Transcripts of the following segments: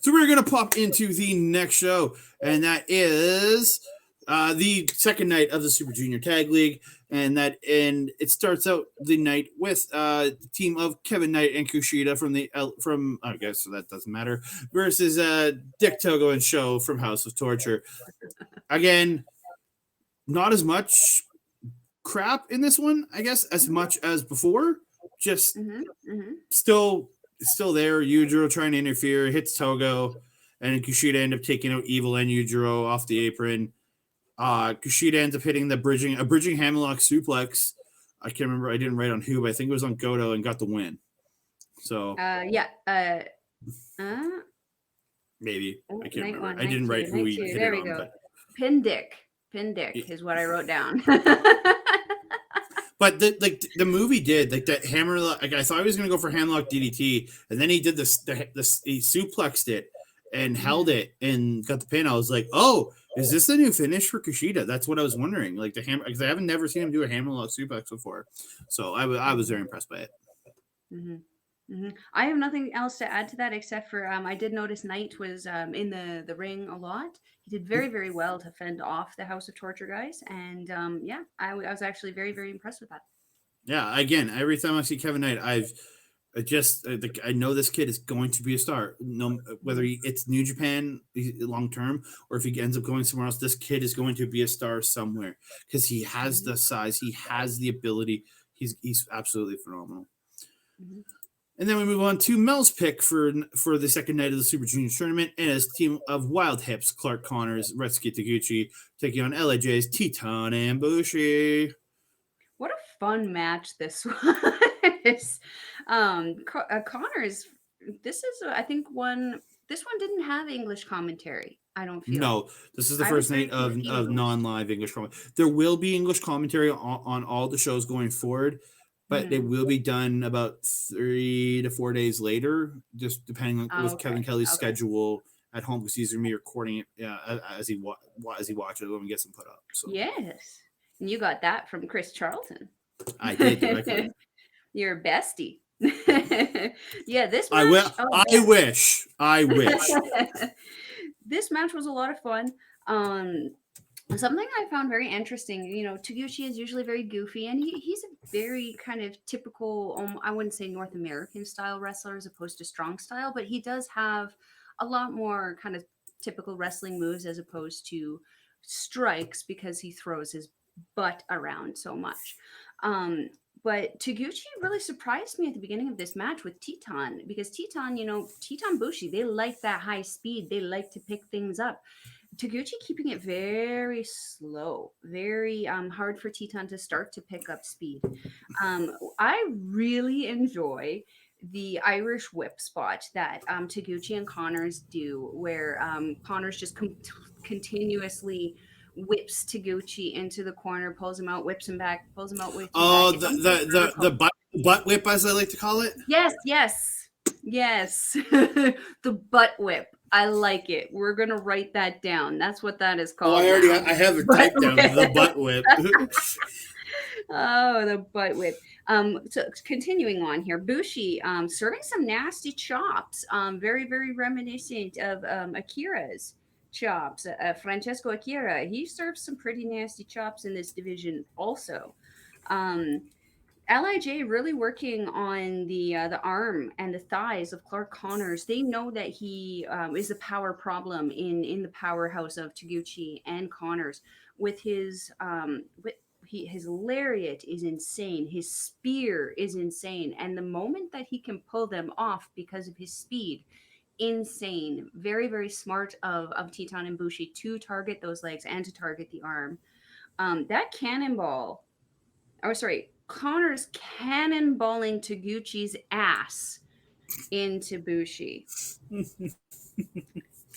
So we're going to pop into the next show, and that is the second night of the Super Junior Tag League, and it starts out the night with the team of Kevin Knight and Kushida from I guess so that doesn't matter versus Dick Togo and Show from House of Torture. Again, not as much crap in this one, I guess, as much as before. Just still there. Yujiro trying to interfere, hits Togo, and Kushida end up taking out Evil and Yujiro off the apron. Kushida ends up hitting a bridging hammerlock suplex. I can't remember. I didn't write on who, but I think it was on Goto and got the win. So maybe I can't remember. I didn't write who he hit there it we on. go. Pin Dick is what I wrote down. But the movie did like that hammerlock. Like I thought he was going to go for hammerlock DDT, and then he did this. He suplexed it and held it and got the pin. I was like, oh, is this the new finish for Kushida? That's what I was wondering. Like the hammer, because I haven't never seen him do a hammerlock suplex before, so I was very impressed by it. I have nothing else to add to that except for I did notice Knight was in the ring a lot. He did very, very well to fend off the House of Torture guys, and I was actually very, very impressed with that. Yeah, again, every time I see Kevin Knight, I know this kid is going to be a star. No, whether it's New Japan long term or if he ends up going somewhere else, this kid is going to be a star somewhere because he has the size, he has the ability. He's absolutely phenomenal. And then we move on to Mel's pick for the second night of the Super Junior tournament, and his team of Wild Hips, Clark Connors, Ryusuke Taguchi, taking on LAJ's Titan and Bushi. What a fun match this was. Connors, this is, I think, this one didn't have English commentary. I don't feel. No, this is the first night of non-live English commentary. There will be English commentary on all the shows going forward, but it will be done about 3 to 4 days later, just depending on with Kevin Kelly's schedule at home, because he's going to be recording it as he watches it when we get some put up. So. Yes, and you got that from Chris Charlton. I did directly. You're a bestie. Yeah, this match. I wish. This match was a lot of fun. Something I found very interesting, Taguchi is usually very goofy, and he's a very kind of typical, I wouldn't say North American style wrestler as opposed to strong style, but he does have a lot more kind of typical wrestling moves as opposed to strikes because he throws his butt around so much. But Taguchi really surprised me at the beginning of this match with Titan, because Titan Bushi, they like that high speed. They like to pick things up. Taguchi keeping it very slow, very hard for Titan to start to pick up speed. I really enjoy the Irish whip spot that Taguchi and Connors do, where Connors just continuously whips Taguchi into the corner, pulls him out, whips him back, pulls him out, whips him back. The butt whip, as I like to call it. Yes. The butt whip. I like it. We're gonna write that down. That's what that is called. I have it typed down. The butt whip. Oh, the butt whip. So continuing on here, Bushi serving some nasty chops. Very, very reminiscent of Akira's chops. Francesco Akira, he serves some pretty nasty chops in this division also. LIJ really working on the arm and the thighs of Clark Connors. They know that he is a power problem in the powerhouse of Taguchi and Connors. With his his lariat is insane. His spear is insane, and the moment that he can pull them off because of his speed, insane. Very, very smart of Titan and Bushi to target those legs and to target the arm. That cannonball, Connors cannonballing Taguchi's ass into Bushi.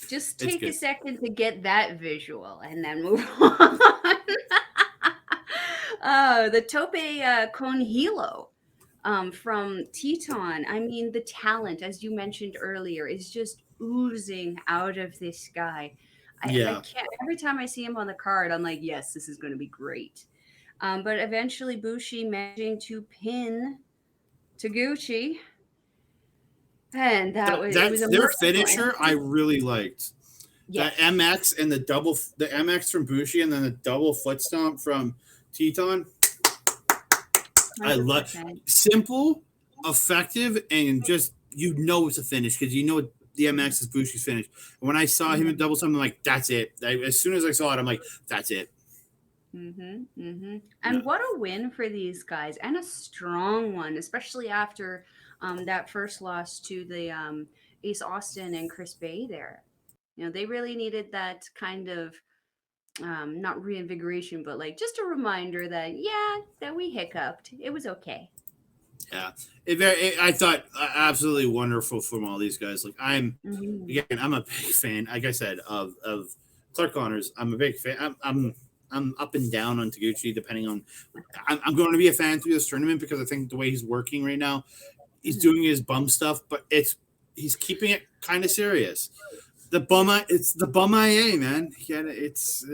Just take a second to get that visual and then move on. The Tope con Hilo from Titan. I mean, the talent, as you mentioned earlier, is just oozing out of this guy. I can't, every time I see him on the card, I'm like, yes, this is going to be great. But eventually Bushi managing to pin Taguchi. And that was it was a their merciful finisher end. I really liked. Yes. The MX and the MX from Bushi and then the double foot stomp from Teton. I love 100%. simple, effective, and just it's a finish because the MX is Bushi's finish. And when I saw him at double stomp, I'm like, that's it. As soon as I saw it, I'm like, that's it. And Yeah. what a win for these guys, and a strong one, especially after that first loss to the Ace Austin and Chris Bay there. They really needed that kind of not reinvigoration, but like just a reminder that that we hiccuped. It was okay. Yeah, I thought absolutely wonderful from all these guys. Like I'm a big fan. Like I said, of Clark Connors. I'm a big fan. I'm up and down on Taguchi depending on. I'm going to be a fan through this tournament because I think the way he's working right now, he's doing his bum stuff, but he's keeping it kind of serious. It's the bum IA, man. Yeah, it's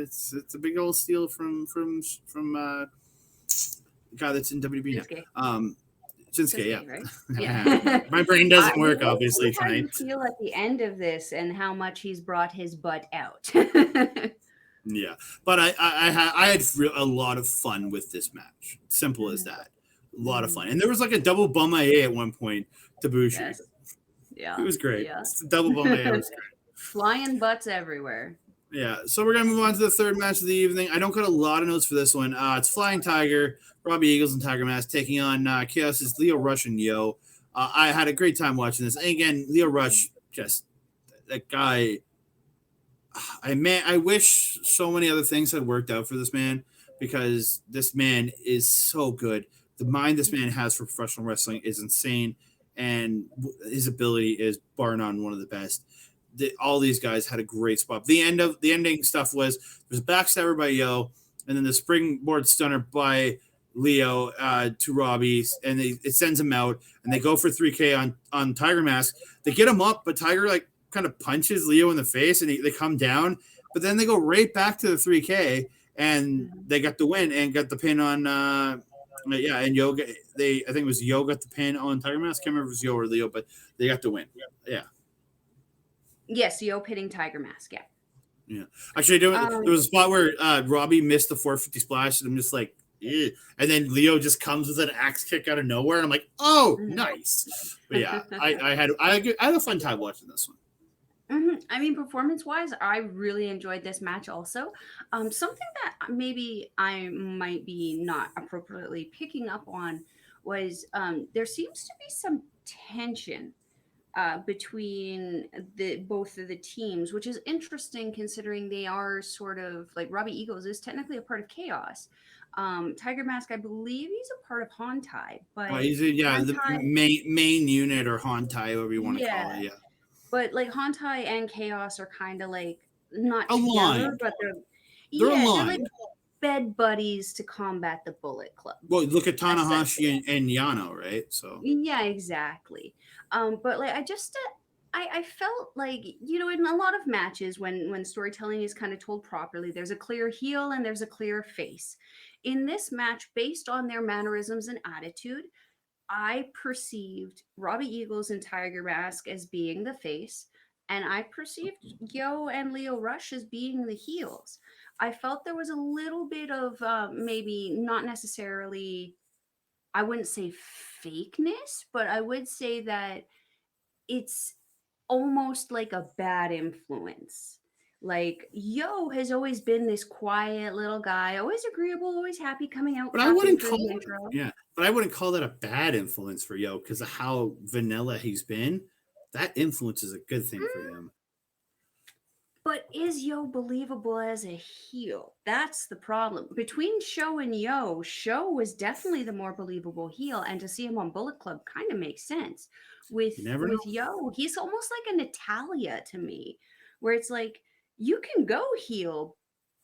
a big old steal from the guy that's in WB now. Shinsuke, yeah. Right? Yeah. My brain doesn't work, obviously, how tonight. you feel at the end of this and how much he's brought his butt out. Yeah, but I had a lot of fun with this match. Simple as that. A lot of fun, and there was like a double bum IA at one point to Bushi. Yes. Yeah, it was great. Yeah. The double bum IA was great. Flying butts everywhere. Yeah, so we're gonna move on to the third match of the evening. I don't got a lot of notes for this one. It's Flying Tiger, Robbie Eagles, and Tiger Mask taking on Chaos's Lio Rush and Yoh. I had a great time watching this. And again, Lio Rush, just that guy. I wish so many other things had worked out for this man because this man is so good. The mind this man has for professional wrestling is insane, and his ability is bar none one of the best. All these guys had a great spot. The ending stuff was there's a backstabber by Yoh, and then the springboard stunner by Lio to Robbie, and it sends him out, and they go for 3K on Tiger Mask. They get him up, but Tiger kind of punches Lio in the face, and they come down, but then they go right back to the 3K, and they got the win and got the pin on. And Yoh, I think it was Yoh got the pin on Tiger Mask. Can't remember if it was Yoh or Lio, but they got the win. Yeah. Yes, Yoh pitting Tiger Mask. Yeah. Yeah. Actually, there was a spot where Robbie missed the 450 splash, and I'm just like, ew. And then Lio just comes with an axe kick out of nowhere, and I'm like, oh, nice. But yeah, I had a fun time watching this one. I mean, performance-wise, I really enjoyed this match also. Something that maybe I might be not appropriately picking up on was there seems to be some tension between both of the teams, which is interesting considering they are sort of like Robbie Eagles is technically a part of Chaos. Tiger Mask, I believe he's a part of Hontai, but he's the main unit or Hontai, whatever you want to call it. Yeah. But like Hontai and Chaos are kind of like not aligned, together, but they're aligned. They're like bed buddies to combat the Bullet Club. Well, look at Tanahashi and Yano, right? So yeah, exactly. But like I felt like in a lot of matches when storytelling is kind of told properly, there's a clear heel and there's a clear face. In this match, based on their mannerisms and attitude, I perceived Robbie Eagles and Tiger Mask as being the face, and I perceived Yoh and Lio Rush as being the heels. I felt there was a little bit of maybe not necessarily, I wouldn't say fakeness, but I would say that it's almost like a bad influence. Like Yoh has always been this quiet little guy, always agreeable, always happy, coming out. But I wouldn't call that a bad influence for Yoh because of how vanilla he's been. That influence is a good thing for him. But is Yoh believable as a heel? That's the problem. Between Show and Yoh, Show was definitely the more believable heel, and to see him on Bullet Club kind of makes sense. With Yoh, he's almost like a Natalia to me, where it's like, you can go heel,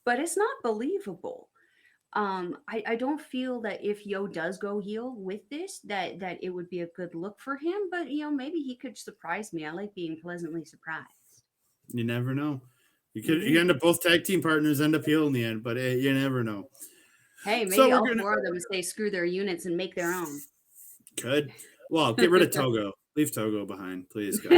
but it's not believable. I don't feel that if Yoh does go heel with this, that it would be a good look for him. But maybe he could surprise me. I like being pleasantly surprised. You never know. You end up both tag team partners end up heel in the end, but you never know. Hey, maybe all four of them say screw their units and make their own. Good. Well, get rid of Togo. Leave Togo behind, please, God.